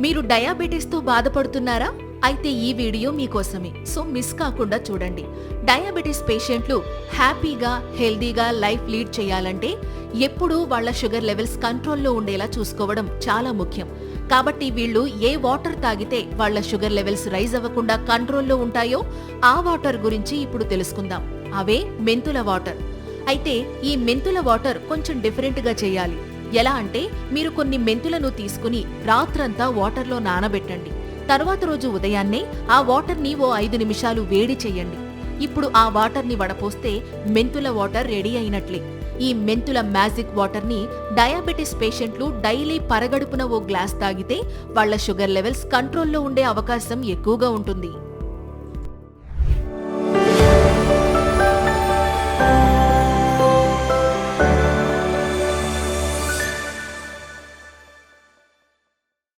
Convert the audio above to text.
మీరు డయాబెటీస్తో బాధపడుతున్నారా? అయితే ఈ వీడియో మీకోసమే, సో మిస్ కాకుండా చూడండి. డయాబెటీస్ పేషెంట్లు హ్యాపీగా, హెల్దీగా లైఫ్ లీడ్ చేయాలంటే ఎప్పుడూ వాళ్ళ షుగర్ లెవెల్స్ కంట్రోల్లో ఉండేలా చూసుకోవడం చాలా ముఖ్యం. కాబట్టి వీళ్ళు ఏ వాటర్ తాగితే వాళ్ళ షుగర్ లెవెల్స్ రైజ్ అవ్వకుండా కంట్రోల్లో ఉంటాయో ఆ వాటర్ గురించి ఇప్పుడు తెలుసుకుందాం. అవే మెంతుల వాటర్. అయితే ఈ మెంతుల వాటర్ కొంచెం డిఫరెంట్గా చేయాలి. ఎలా అంటే, మీరు కొన్ని మెంతులను తీసుకుని రాత్రంతా వాటర్లో నానబెట్టండి. తర్వాత రోజు ఉదయాన్నే ఆ వాటర్ని ఓ 5 నిమిషాలు వేడి చెయ్యండి. ఇప్పుడు ఆ వాటర్ని వడపోస్తే మెంతుల వాటర్ రెడీ అయినట్లే. ఈ మెంతుల మ్యాజిక్ వాటర్ని డయాబెటిస్ పేషెంట్లు డైలీ పరగడుపున ఓ గ్లాస్ తాగితే వాళ్ళ షుగర్ లెవెల్స్ కంట్రోల్లో ఉండే అవకాశం ఎక్కువగా ఉంటుంది.